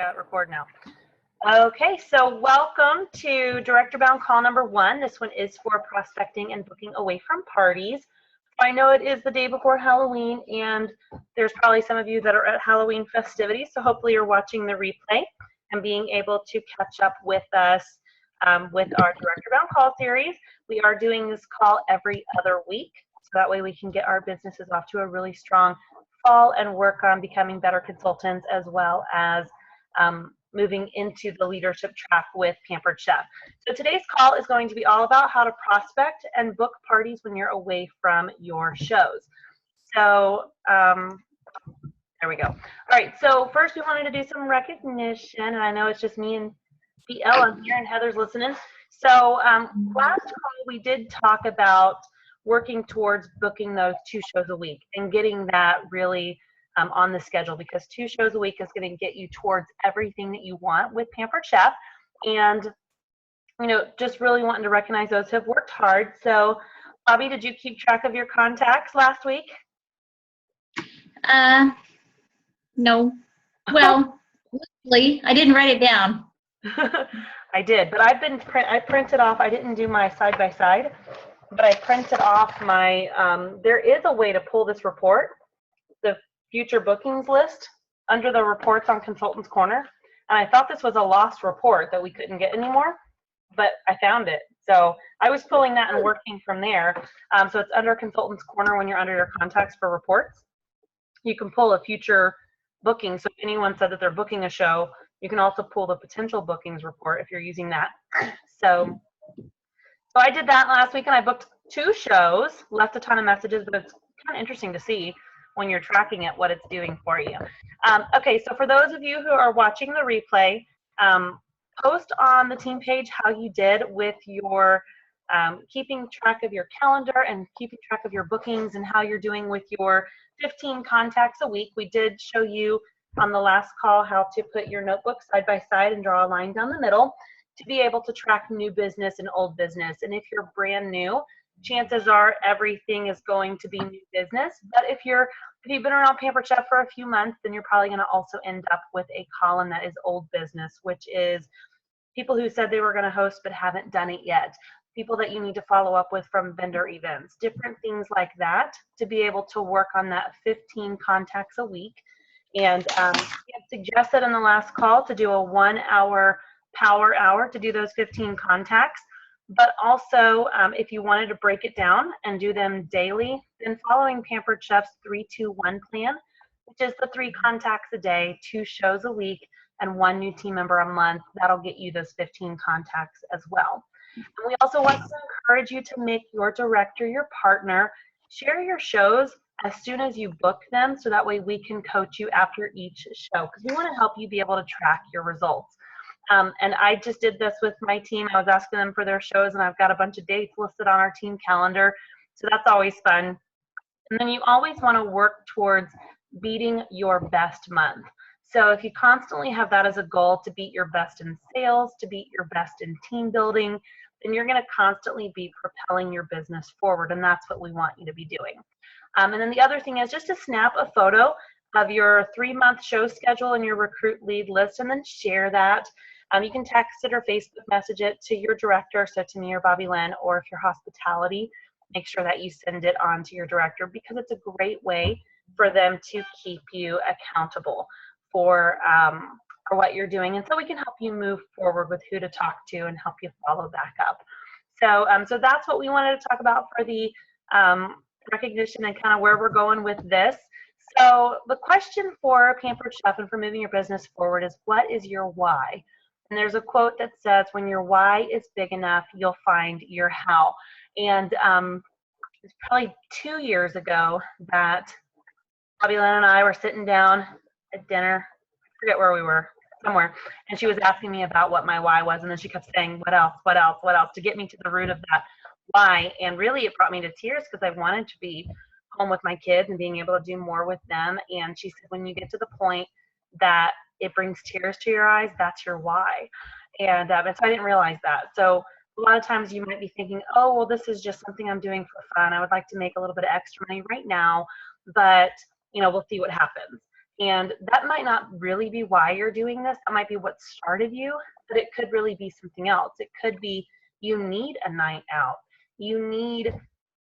got record now. Okay, so welcome to Director Bound call number 1. This one is for prospecting and booking away from parties. I know it is the day before Halloween, and there's probably some of you that are at Halloween festivities, so hopefully you're watching the replay and being able to catch up with us with our Director Bound call series. We are doing this call every other week, so that way we can get our businesses off to a really strong fall and work on becoming better consultants, as well as moving into the leadership track with Pampered Chef. So today's call is going to be all about how to prospect and book parties when you're away from your shows. So there we go. All right, so first we wanted to do some recognition, and I know it's just me and BL on here and Heather's listening. So last call we did talk about working towards booking those 2 shows a week and getting that really on the schedule, because 2 shows a week is going to get you towards everything that you want with Pampered Chef. And, you know, just really wanting to recognize those who have worked hard. So, Bobby, did you keep track of your contacts last week? No. Well, luckily, I didn't write it down. I did, but I printed off, I didn't do my side-by-side, but I printed off my, there is a way to pull this report, the future bookings list, under the reports on Consultants Corner. And I thought this was a lost report that we couldn't get anymore, but I found it. So I was pulling that and working from there. So it's under Consultants Corner when you're under your contacts for reports. You can pull a future booking. So if anyone said that they're booking a show, you can also pull the potential bookings report if you're using that. So I did that last week, and I booked 2 shows, left a ton of messages, but it's kind of interesting to see when you're tracking it what it's doing for you. Okay, so for those of you who are watching the replay, post on the team page how you did with your keeping track of your calendar and keeping track of your bookings, and how you're doing with your 15 contacts a week. We did show you on the last call how to put your notebook side by side and draw a line down the middle to be able to track new business and old business. And if you're brand new, chances are everything is going to be new business. But if you've been around Pampered Chef for a few months, then you're probably going to also end up with a column that is old business, which is people who said they were going to host but haven't done it yet, people that you need to follow up with from vendor events, different things like that, to be able to work on that 15 contacts a week. And we had suggested in the last call to do a 1-hour power hour to do those 15 contacts. But also, if you wanted to break it down and do them daily, then following Pampered Chef's 3-2-1 plan, which is the 3 contacts a day, 2 shows a week, and 1 new team member a month, that'll get you those 15 contacts as well. And we also want to encourage you to make your director your partner. Share your shows as soon as you book them, so that way we can coach you after each show, because we want to help you be able to track your results. And I just did this with my team. I was asking them for their shows, and I've got a bunch of dates listed on our team calendar, so that's always fun. And then you always want to work towards beating your best month. So if you constantly have that as a goal, to beat your best in sales, to beat your best in team building, then you're going to constantly be propelling your business forward, and that's what we want you to be doing. And then the other thing is just to snap a photo of your 3-month show schedule and your recruit lead list, and then share that. You can text it or Facebook message it to your director, so to me or Bobby Lynn, or if you're hospitality, make sure that you send it on to your director, because it's a great way for them to keep you accountable for what you're doing. And so we can help you move forward with who to talk to and help you follow back up. So, so that's what we wanted to talk about for the recognition and kind of where we're going with this. So the question for Pampered Chef and for moving your business forward is, what is your why? And there's a quote that says, when your why is big enough, you'll find your how. And it's probably 2 years ago that Bobby Lynn and I were sitting down at dinner. I forget where we were, somewhere. And she was asking me about what my why was. And then she kept saying, what else, what else, what else, to get me to the root of that why. And really it brought me to tears, because I wanted to be home with my kids and being able to do more with them. And she said, when you get to the point that it brings tears to your eyes, that's your why. And so I didn't realize that. So a lot of times you might be thinking, oh, well, this is just something I'm doing for fun. I would like to make a little bit of extra money right now, but you know, we'll see what happens. And that might not really be why you're doing this. That might be what started you, but it could really be something else. It could be you need a night out. You need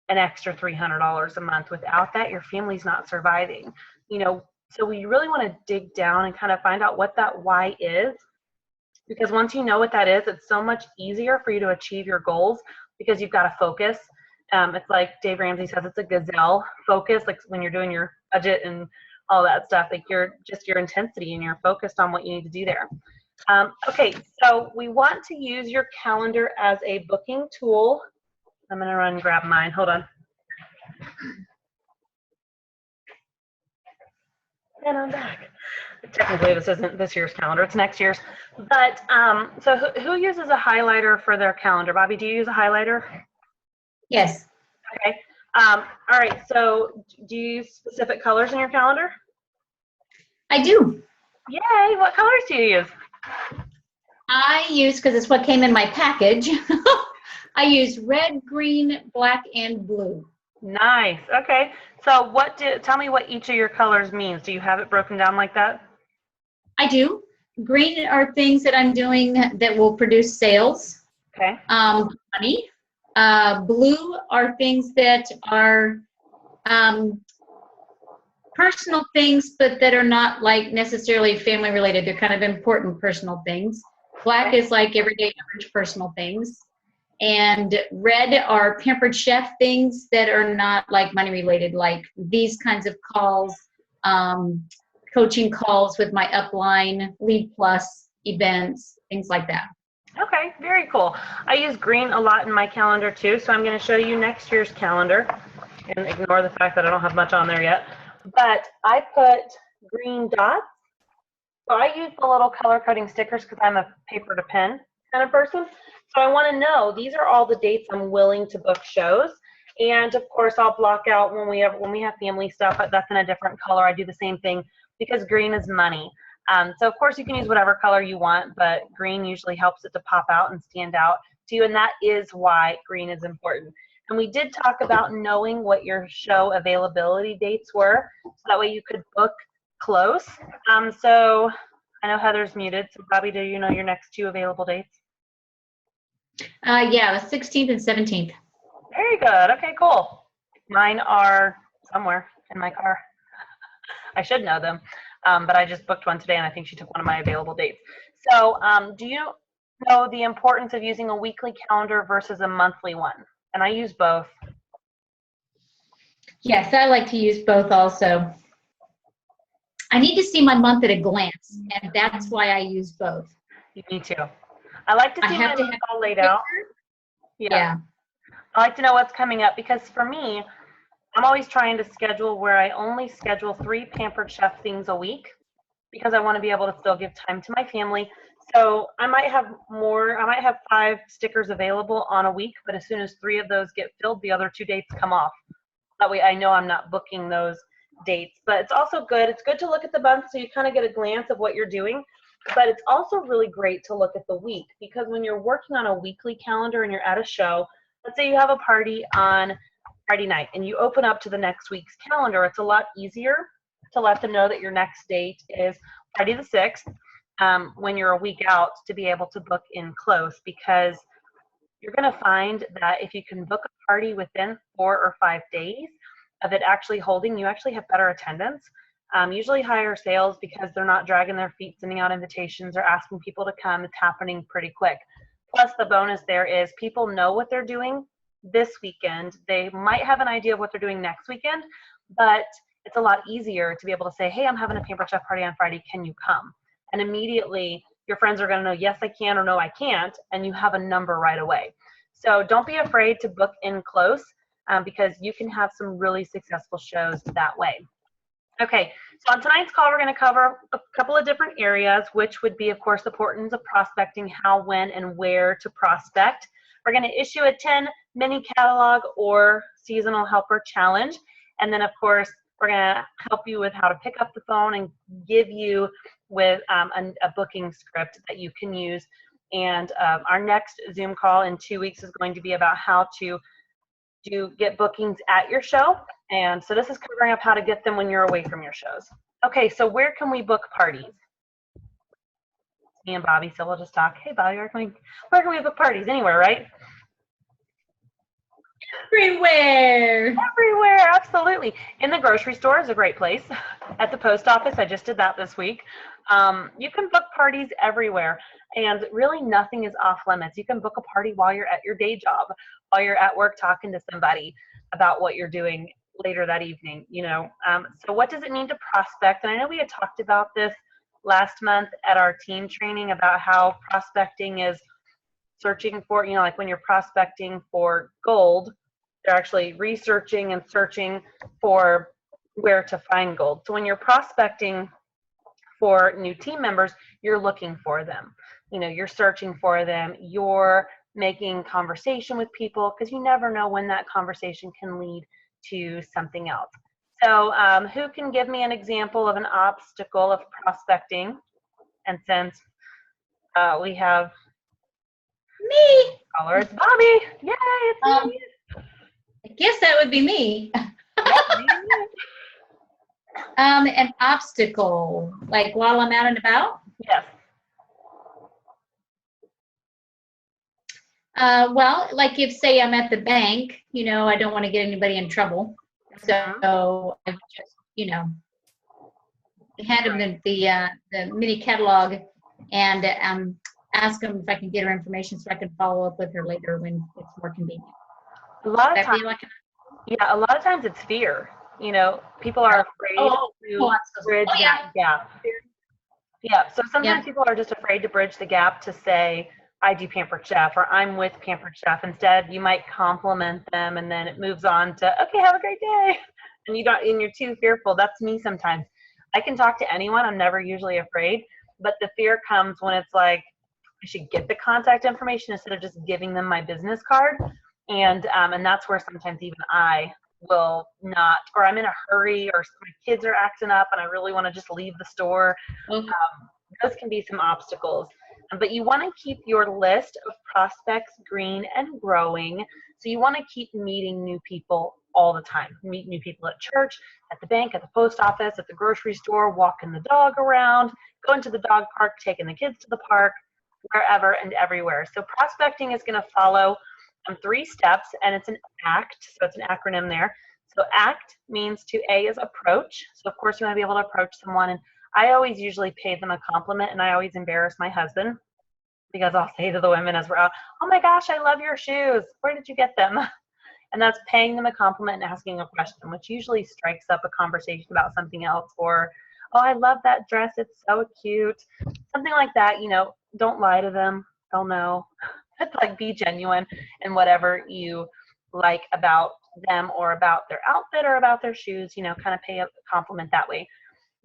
an extra $300 a month. Without that, your family's not surviving. So we really want to dig down and kind of find out what that why is, because once you know what that is, it's so much easier for you to achieve your goals because you've got to focus. It's like Dave Ramsey says, it's a gazelle focus, like when you're doing your budget and all that stuff, like your intensity and you're focused on what you need to do there. Okay, so we want to use your calendar as a booking tool. I'm going to run and grab mine. Hold on. And I'm back. Technically, this isn't this year's calendar. It's next year's. But so who uses a highlighter for their calendar? Bobby, do you use a highlighter? Yes. Okay. All right. So do you use specific colors in your calendar? I do. Yay. What colors do you use? I use, because it's what came in my package, I use red, green, black, and blue. Nice. Okay. So tell me what each of your colors means. Do you have it broken down like that? I do. Green are things that I'm doing that will produce sales. Okay. Money. Blue are things that are personal things, but that are not like necessarily family related. They're kind of important personal things. Black is like everyday average personal things. And red are pampered chef things that are not like money related, like these kinds of calls, coaching calls with my upline, Lead Plus events, things like that. Okay, very cool. I use green a lot in my calendar too, so I'm going to show you next year's calendar and ignore the fact that I don't have much on there yet. But I put green dots. So I use the little color coding stickers because I'm a paper to pen kind of person. So I want to know these are all the dates I'm willing to book shows. And of course, I'll block out when we have family stuff. That's in a different color. I do the same thing because green is money. So of course you can use whatever color you want, but green usually helps it to pop out and stand out to you, and that is why green is important. And we did talk about knowing what your show availability dates were, so that way you could book close. So I know Heather's muted, so Bobby, do you know your next 2 available dates? Yeah, the 16th and 17th. Very good. Okay, cool. Mine are somewhere in my car. I should know them. But I just booked one today, and I think she took one of my available dates. So do you know the importance of using a weekly calendar versus a monthly one? And I use both. Yes, I like to use both also. I need to see my month at a glance, and that's why I use both. Me too. I like to see my month all laid out. Yeah. I like to know what's coming up because for me, I'm always trying to schedule where I only schedule 3 Pampered Chef things a week because I want to be able to still give time to my family. So I might have 5 stickers available on a week, but as soon as 3 of those get filled, the other 2 dates come off. That way I know I'm not booking those dates. But it's also good. It's good to look at the month so you kind of get a glance of what you're doing. But it's also really great to look at the week because when you're working on a weekly calendar and you're at a show, let's say you have a party on Friday night and you open up to the next week's calendar, it's a lot easier to let them know that your next date is Friday the 6th when you're a week out to be able to book in close, because you're going to find that if you can book a party within 4 or 5 days of it actually holding, you actually have better attendance, usually higher sales because they're not dragging their feet sending out invitations or asking people to come. It's happening pretty quick. Plus the bonus there is people know what they're doing this weekend. They might have an idea of what they're doing next weekend, but it's a lot easier to be able to say, hey, I'm having a Pampered Chef party on Friday. Can you come? And immediately your friends are going to know, yes, I can, or no, I can't. And you have a number right away. So don't be afraid to book in close because you can have some really successful shows that way. Okay, so on tonight's call, we're going to cover a couple of different areas, which would be, of course, the importance of prospecting, how, when, and where to prospect. We're going to issue a 10 mini catalog or seasonal helper challenge. And then, of course, we're going to help you with how to pick up the phone and give you with a booking script that you can use. And our next Zoom call in 2 weeks is going to be about how to get bookings at your show. And so this is covering up how to get them when you're away from your shows. Okay, so where can we book parties? Me and Bobby, so we'll just talk. Hey, Bobby, where can we book parties? Anywhere, right? Everywhere. Everywhere, absolutely. In the grocery store is a great place. At the post office, I just did that this week. You can book parties everywhere, and really nothing is off limits. You can book a party while you're at your day job, while you're at work talking to somebody about what you're doing later that evening. So what does it mean to prospect? And I know we had talked about this last month at our team training about how prospecting is searching for, like when you're prospecting for gold, they're actually researching and searching for where to find gold. So when you're prospecting for new team members, you're looking for them. You're searching for them. You're making conversation with people because you never know when that conversation can lead to something else. So who can give me an example of an obstacle of prospecting? And since we have Me. caller, it's Bobby. Yay, it's me. I guess that would be me. Yep, An obstacle, like while I'm out and about? yes. Well, like if say I'm at the bank, I don't want to get anybody in trouble. So I would just, hand them the mini catalog and ask them if I can get her information so I can follow up with her later when it's more convenient. A lot of times, Like a lot of times it's fear. People are afraid to bridge that gap. Yeah, so sometimes people are just afraid to bridge the gap to say, I do Pampered Chef, or I'm with Pampered Chef. Instead, you might compliment them, and then it moves on to, okay, have a great day. And you're too fearful. That's me sometimes. I can talk to anyone. I'm never usually afraid, but the fear comes when it's like, I should get the contact information instead of just giving them my business card. And that's where sometimes even I will not, or I'm in a hurry, or my kids are acting up and I really want to just leave the store. Those can be some obstacles. But you want to keep your list of prospects green and growing. So you want to keep meeting new people all the time. Meet new people at church, at the bank, at the post office, at the grocery store, walking the dog around, going to the dog park, taking the kids to the park, wherever and everywhere. So prospecting is going to follow 3 steps, and it's an ACT, so it's an acronym there. So ACT means to A is approach. So of course you want to be able to approach someone, and I always usually pay them a compliment, and I always embarrass my husband because I'll say to the women as we're out, oh my gosh, I love your shoes. Where did you get them? And that's paying them a compliment and asking a question, which usually strikes up a conversation about something else, or, oh, I love that dress. It's so cute. Something like that. Don't lie to them. They'll know. It's like, be genuine in whatever you like about them or about their outfit or about their shoes, kind of pay a compliment that way.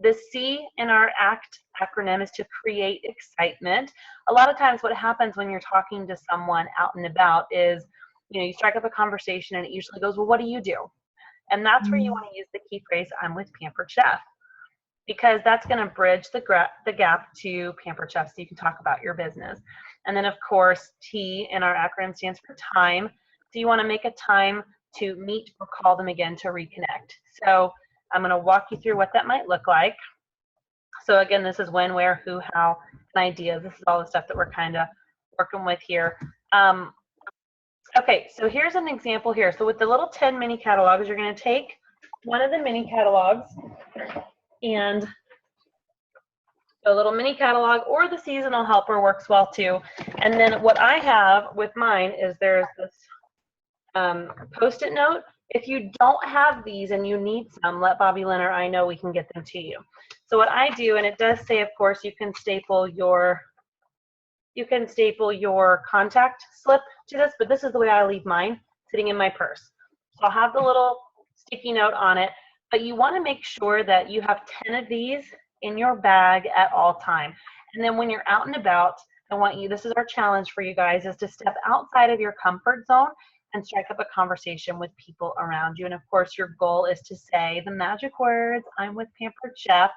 The C in our ACT acronym is to create excitement. A lot of times what happens when you're talking to someone out and about is, you strike up a conversation and it usually goes, well, what do you do? And that's where you want to use the key phrase, I'm with Pampered Chef, because that's going to bridge the gap to Pampered Chef so you can talk about your business. And then, of course, T in our acronym stands for time. So you want to make a time to meet or call them again to reconnect. So I'm going to walk you through what that might look like. So again, this is when, where, who, how, and ideas. This is all the stuff that we're kind of working with here. Okay, so here's an example here. So with the little 10 mini catalogs, you're going to take one of the mini catalogs and a little mini catalog, or the seasonal helper works well too. And then what I have with mine is there's this Post-it note. If you don't have these and you need some, let Bobby Lynn or I know, we can get them to you. So what I do, and it does say, of course, you can staple your contact slip to this, but this is the way I leave mine, sitting in my purse. So I'll have the little sticky note on it, but you want to make sure that you have 10 of these in your bag at all time. And then when you're out and about, this is our challenge for you guys, is to step outside of your comfort zone and strike up a conversation with people around you. And of course, your goal is to say the magic words, I'm with Pampered Chef.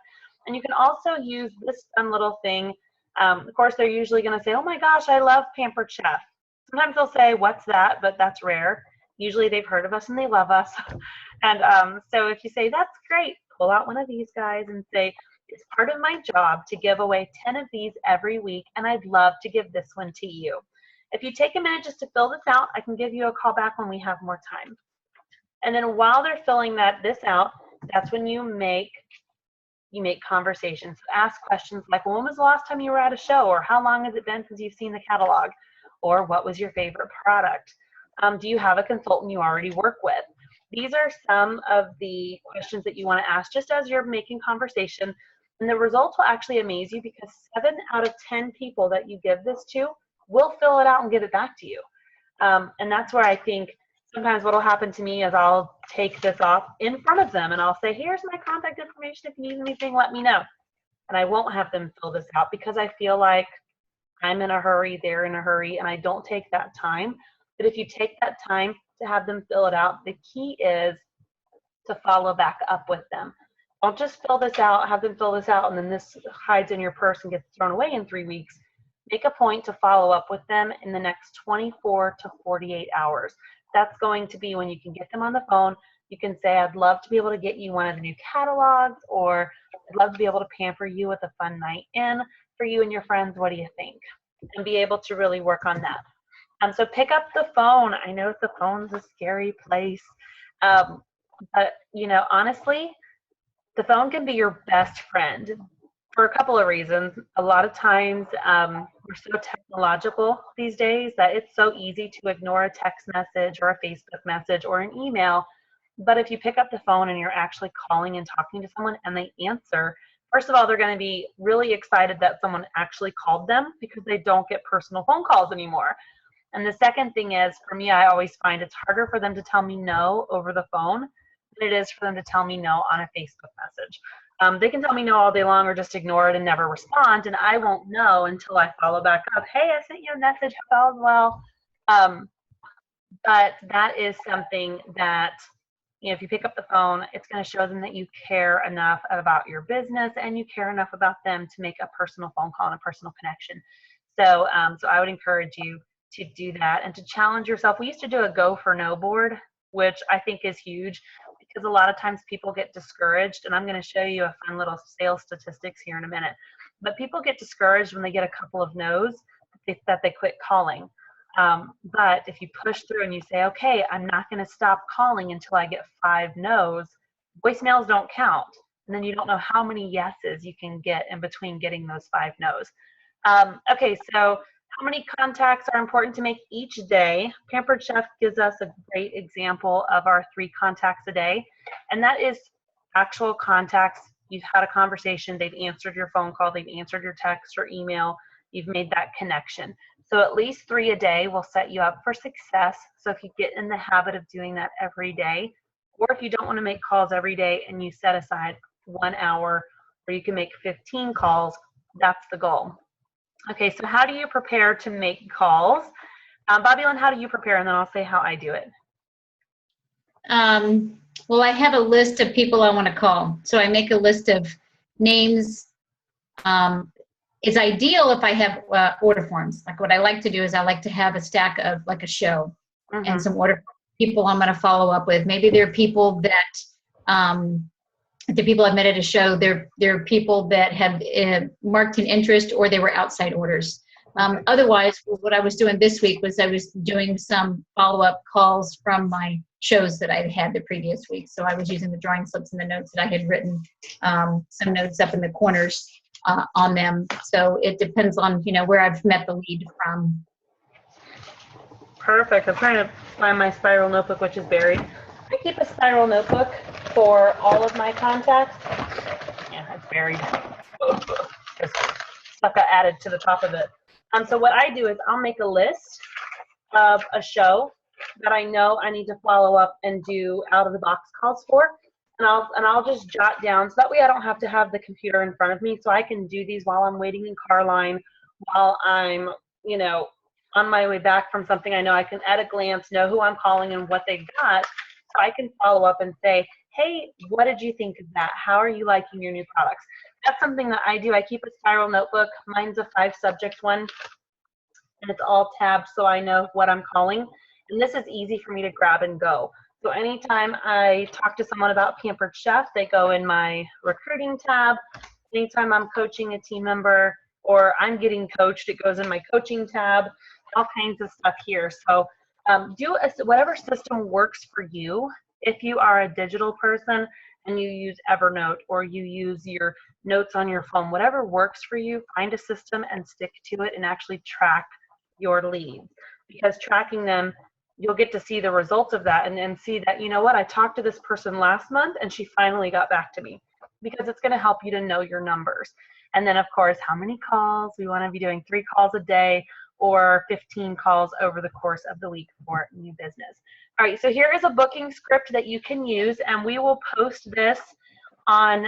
And you can also use this fun little thing. Of course, they're usually going to say, oh my gosh, I love Pampered Chef. Sometimes they'll say, what's that? But that's rare. Usually they've heard of us and they love us. And so if you say, that's great, pull out one of these guys and say, it's part of my job to give away 10 of these every week, and I'd love to give this one to you. If you take a minute just to fill this out, I can give you a call back when we have more time. And then while they're filling this out, that's when you make conversations. Ask questions like, well, when was the last time you were at a show? Or how long has it been since you've seen the catalog? Or what was your favorite product? Do you have a consultant you already work with? These are some of the questions that you want to ask just as you're making conversation. And the results will actually amaze you, because 7 out of 10 people that you give this to will fill it out and give it back to you. And that's where I think sometimes what will happen to me is I'll take this off in front of them and I'll say, here's my contact information. If you need anything, let me know. And I won't have them fill this out because I feel like I'm in a hurry, they're in a hurry, and I don't take that time. But if you take that time to have them fill it out, the key is to follow back up with them. Don't just fill this out, have them fill this out, and then this hides in your purse and gets thrown away in 3 weeks. Make a point to follow up with them in the next 24 to 48 hours. That's going to be when you can get them on the phone. You can say, I'd love to be able to get you one of the new catalogs, or I'd love to be able to pamper you with a fun night in for you and your friends. What do you think? And be able to really work on that. So pick up the phone. I know the phone's a scary place, but honestly, the phone can be your best friend for a couple of reasons. A lot of times we're so technological these days that it's so easy to ignore a text message or a Facebook message or an email. But if you pick up the phone and you're actually calling and talking to someone and they answer, first of all, they're going to be really excited that someone actually called them, because they don't get personal phone calls anymore. And the second thing is, for me, I always find it's harder for them to tell me no over the phone than it is for them to tell me no on a Facebook message. They can tell me no all day long or just ignore it and never respond, and I won't know until I follow back up. Hey, I sent you a message. Hope all's well. But that is something that, if you pick up the phone, it's going to show them that you care enough about your business and you care enough about them to make a personal phone call and a personal connection. So, so I would encourage you to do that and to challenge yourself. We used to do a go for no board, which I think is huge, because a lot of times people get discouraged, and I'm going to show you a fun little sales statistics here in a minute. But people get discouraged when they get a couple of no's that they quit calling. But if you push through and you say, okay, I'm not going to stop calling until I get 5 no's, voicemails don't count. And then you don't know how many yeses you can get in between getting those 5 no's. Okay, so how many contacts are important to make each day? Pampered Chef gives us a great example of our 3 contacts a day, and that is actual contacts. You've had a conversation, they've answered your phone call, they've answered your text or email, you've made that connection. So at least 3 a day will set you up for success. So if you get in the habit of doing that every day, or if you don't want to make calls every day and you set aside 1 hour where you can make 15 calls, that's the goal. Okay, so how do you prepare to make calls? Bobby-Lynn, how do you prepare? And then I'll say how I do it. Well, I have a list of people I want to call. So I make a list of names. It's ideal if I have order forms. Like, what I like to do is I like to have a stack of, like, a show and some order people I'm going to follow up with. Maybe they're people that the people I've met at a show, they're people that have marked an interest, or they were outside orders. Otherwise, what I was doing this week was I was doing some follow-up calls from my shows that I'd had the previous week. So I was using the drawing slips and the notes that I had written, some notes up in the corners on them. So it depends on, where I've met the lead from. Perfect. I'm trying to find my spiral notebook, which is buried. I keep a spiral notebook for all of my contacts. Yeah, it's buried. Just stuff got added to the top of it. So what I do is I'll make a list of a show that I know I need to follow up and do out of the box calls for, and I'll just jot down, so that way I don't have to have the computer in front of me, so I can do these while I'm waiting in car line, while I'm on my way back from something. I know I can at a glance know who I'm calling and what they got. So I can follow up and say, hey, what did you think of that? How are you liking your new products? That's something that I do. I keep a spiral notebook. Mine's a 5-subject one, and it's all tabbed so I know what I'm calling. And this is easy for me to grab and go. So anytime I talk to someone about Pampered Chef, they go in my recruiting tab. Anytime I'm coaching a team member or I'm getting coached, it goes in my coaching tab, all kinds of stuff here. So whatever system works for you. If you are a digital person and you use Evernote or you use your notes on your phone, whatever works for you, find a system and stick to it and actually track your leads. Because tracking them, you'll get to see the results of that and see that, you know what, I talked to this person last month and she finally got back to me, because it's going to help you to know your numbers. And then, of course, how many calls. We want to be doing 3 calls a day or 15 calls over the course of the week for new business. All right, so here is a booking script that you can use, and we will post this on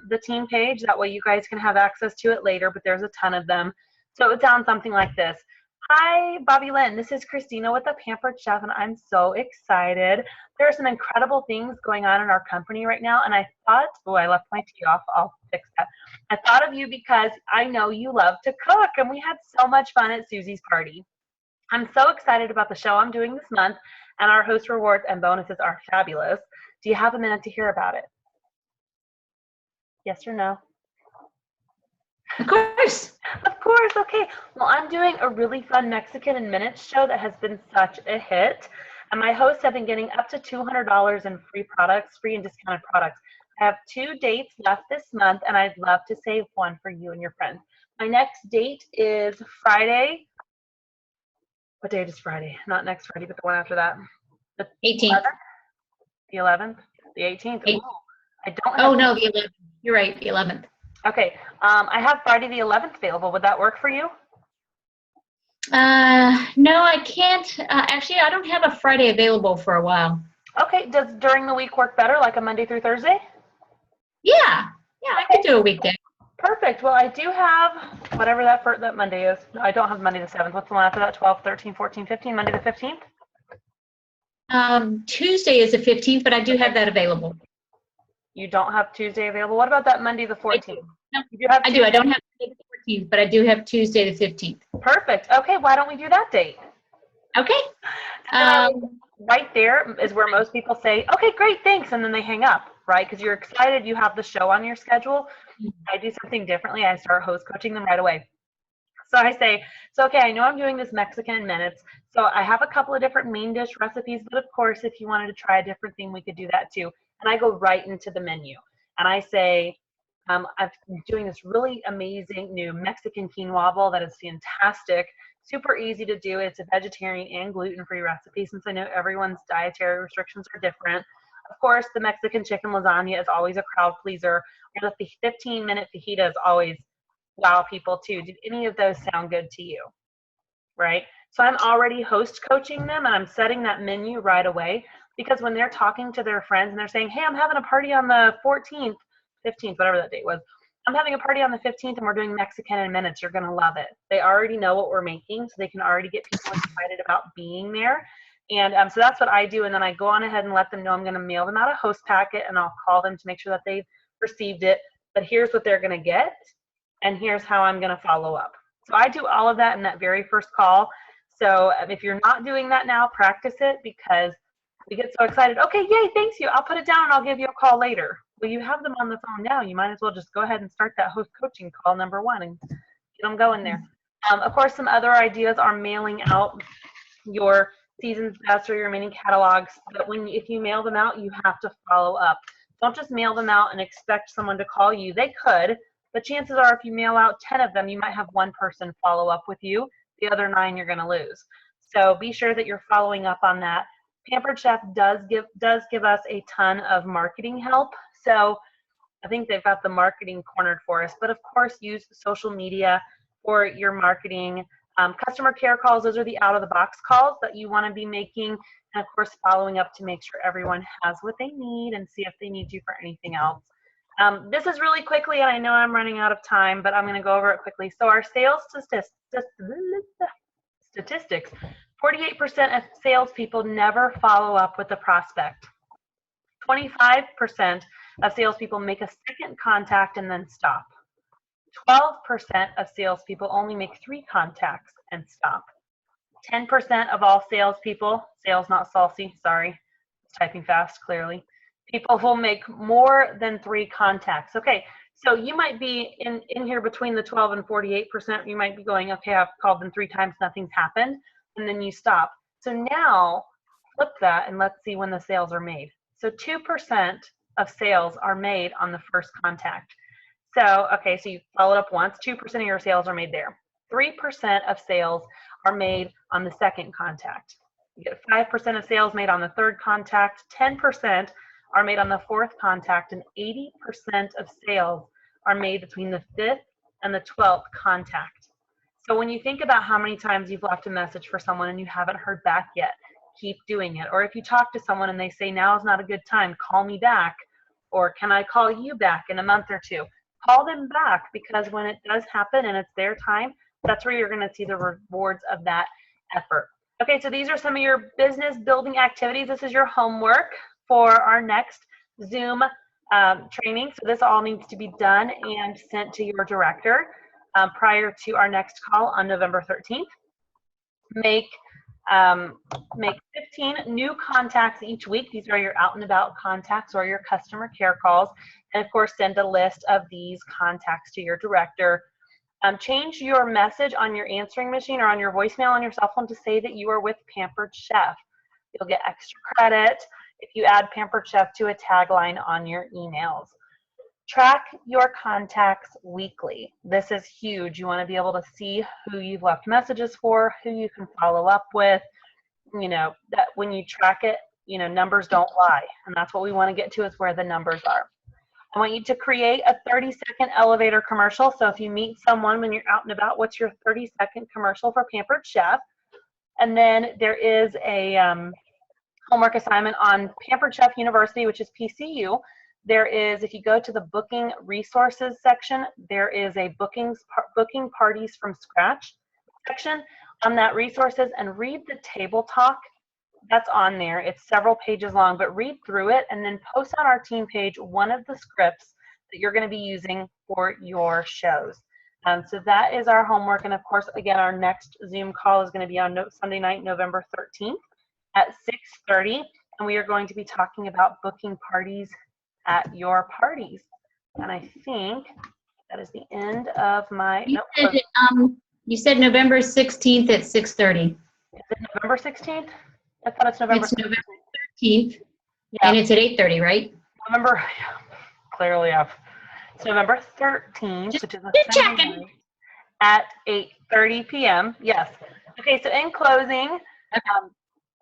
the team page. That way you guys can have access to it later, but there's a ton of them. So it sounds something like this. Hi, Bobby Lynn. This is Christina with the Pampered Chef, and I'm so excited. There are some incredible things going on in our company right now, and I thought, oh, I left my tea off. I'll fix that. I thought of you because I know you love to cook, and we had so much fun at Susie's party. I'm so excited about the show I'm doing this month, and our host rewards and bonuses are fabulous. Do you have a minute to hear about it? Yes or no? Of course. Of course. Okay. Well, I'm doing a really fun Mexican in Minutes show that has been such a hit. And my hosts have been getting up to $200 in free products, free and discounted products. I have 2 dates left this month, and I'd love to save one for you and your friends. My next date is Friday. What date is Friday? Not next Friday, but the one after that. The 18th. 11th? The 11th? The 18th? Ooh, I don't have. Oh, no, the 11th. You're right, the 11th. Okay. I have Friday the 11th available. Would that work for you? No, I can't. Actually, I don't have a Friday available for a while. Okay. Does during the week work better, like a Monday through Thursday? Yeah, I could do a weekday. Perfect. Well, I do have whatever that Monday is. No, I don't have Monday the 7th. What's the one after that? 12, 13, 14, 15, Monday the 15th? Tuesday is the 15th, but I do have that available. You don't have Tuesday available. What about that Monday the 14th? No, You do have I do. I don't have Tuesday the 14th, but I do have Tuesday the 15th. Perfect. Okay, why don't we do that date? Okay. Right there is where most people say, okay, great, thanks, and then they hang up, right? Because you're excited, you have the show on your schedule. I do something differently. I start host coaching them right away. So I say, so okay, I know I'm doing this Mexican in Minutes, so I have a couple of different main dish recipes, but of course, if you wanted to try a different thing, we could do that too. And I go right into the menu. And I say, I'm doing this really amazing new Mexican quinoa bowl that is fantastic, super easy to do. It's a vegetarian and gluten-free recipe since I know everyone's dietary restrictions are different. Of course, the Mexican chicken lasagna is always a crowd pleaser. Or the 15-minute fajita is always wow people too. Did any of those sound good to you? Right? So I'm already host coaching them, and I'm setting that menu right away, because when they're talking to their friends and they're saying, hey, I'm having a party on the 14th, 15th, whatever that date was. I'm having a party on the 15th and we're doing Mexican in Minutes. You're going to love it. They already know what we're making, so they can already get people excited about being there. And so that's what I do. And then I go on ahead and let them know I'm going to mail them out a host packet, and I'll call them to make sure that they've received it. But here's what they're going to get, and here's how I'm going to follow up. So I do all of that in that very first call. So if you're not doing that now, practice it, because we get so excited. Okay, yay, thanks you. I'll put it down and I'll give you a call later. Well, you have them on the phone now. You might as well just go ahead and start that host coaching call number 1 and get them going there. Of course, some other ideas are mailing out your season's best or your mini catalogs. But if you mail them out, you have to follow up. Don't just mail them out and expect someone to call you. They could, but chances are if you mail out 10 of them, you might have one person follow up with you. The other 9 you're going to lose. So be sure that you're following up on that. Pampered Chef does give us a ton of marketing help. So I think they've got the marketing cornered for us. But of course, use social media for your marketing. Customer care calls, those are the out-of-the-box calls that you want to be making. And of course, following up to make sure everyone has what they need and see if they need you for anything else. This is really quickly, and I know I'm running out of time, but I'm going to go over it quickly. So our sales statistics, 48% of salespeople never follow up with the prospect. 25% of salespeople make a second contact and then stop. 12% of salespeople only make 3 contacts and stop. 10% of all salespeople, sales not salty, sorry, typing fast, clearly. People will make more than 3 contacts. Okay, so you might be in here between the 12 and 48%. You might be going, okay, I've called them 3 times, nothing's happened, and then you stop. So now flip that and let's see when the sales are made. So 2% of sales are made on the first contact. So, okay, so you followed up once, 2% of your sales are made there. 3% of sales are made on the second contact. You get 5% of sales made on the third contact, 10% are made on the fourth contact, and 80% of sales are made between the 5th and the 12th contact. So when you think about how many times you've left a message for someone and you haven't heard back yet, keep doing it. Or if you talk to someone and they say, now is not a good time, call me back, or can I call you back in a month or 2? Call them back, because when it does happen and it's their time, that's where you're going to see the rewards of that effort. Okay, so these are some of your business building activities. This is your homework for our next Zoom training. So this all needs to be done and sent to your director prior to our next call on November 13th. Make 15 new contacts each week. These are your out and about contacts or your customer care calls. And of course, send a list of these contacts to your director. Change your message on your answering machine or on your voicemail on your cell phone to say that you are with Pampered Chef. You'll get extra credit if you add Pampered Chef to a tagline on your emails. Track your contacts weekly. This is huge. You want to be able to see who you've left messages for, who you can follow up with. You know, that when you track it, you know, numbers don't lie. And that's what we want to get to, is where the numbers are. I want you to create a 30-second elevator commercial. So if you meet someone when you're out and about, what's your 30-second commercial for Pampered Chef? And then there is a homework assignment on Pampered Chef University, which is PCU. There is, if you go to the booking resources section, there is a booking parties from scratch section on that resources, and read the table talk that's on there. It's several pages long, but read through it and then post on our team page one of the scripts that you're going to be using for your shows. So that is our homework. And of course, again, our next Zoom call is going to be on Sunday night, November 13th at 6:30. And we are going to be talking about booking parties at your parties. And I think that is the end of my. You said November 16th at 6:30. Is it November 16th? I thought it's November. It's November 13th, yeah. And it's at 8:30, right? November, clearly it's November 13th, Just which is a Sunday night at 8:30 p.m. Yes. Okay, so in closing,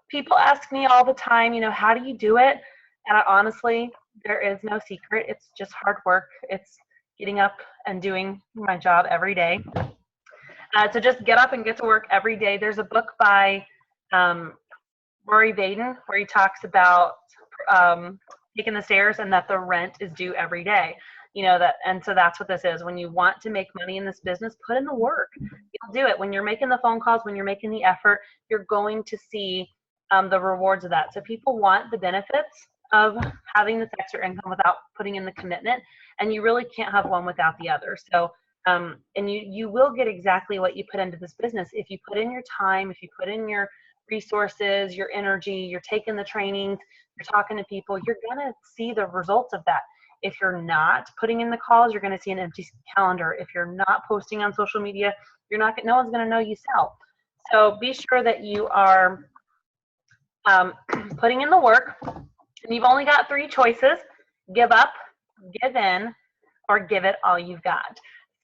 people ask me all the time, you know, how do you do it? And honestly, there is no secret. It's just hard work. It's getting up and doing my job every day. So just get up and get to work every day. There's a book by Rory Vaden where he talks about taking the stairs and that the rent is due every day. You know that, and so that's what this is. When you want to make money in this business, put in the work. You'll do it. When you're making the phone calls, when you're making the effort, you're going to see the rewards of that. So people want the benefits of having this extra income without putting in the commitment, and you really can't have one without the other. So and you will get exactly what you put into this business if you put in your time, if you put in your resources, your energy, you're taking the trainings, you're talking to people, you're gonna see the results of that. If you're not putting in the calls, you're gonna see an empty calendar. If you're not posting on social media, no one's gonna know you sell. So be sure that you are putting in the work. And you've only got 3 choices: give up, give in, or give it all you've got.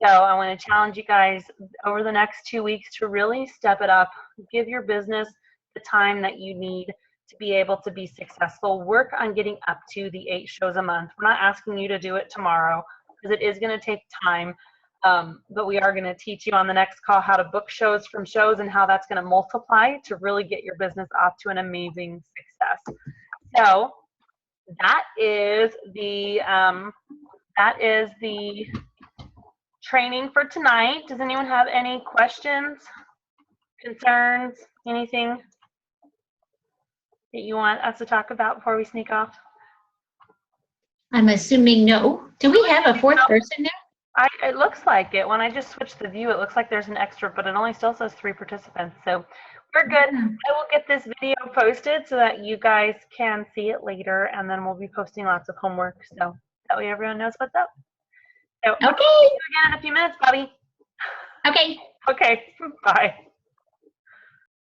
So I want to challenge you guys over the next 2 weeks to really step it up. Give your business the time that you need to be able to be successful. Work on getting up to the 8 shows a month. We're not asking you to do it tomorrow because it is going to take time. But we are going to teach you on the next call how to book shows from shows and how that's going to multiply to really get your business off to an amazing success. So that is the training for tonight. Does anyone have any questions, concerns, anything that you want us to talk about before we sneak off? I'm assuming no. Do we have a 4th person now? It looks like it. When I just switched the view, it looks like there's an extra, but it only still says 3 participants. So we're good. Yeah. I will get this video posted so that you guys can see it later, and then we'll be posting lots of homework. So that way everyone knows what's up. So Okay. see you again in a few minutes, Bobby. Okay. Okay, bye.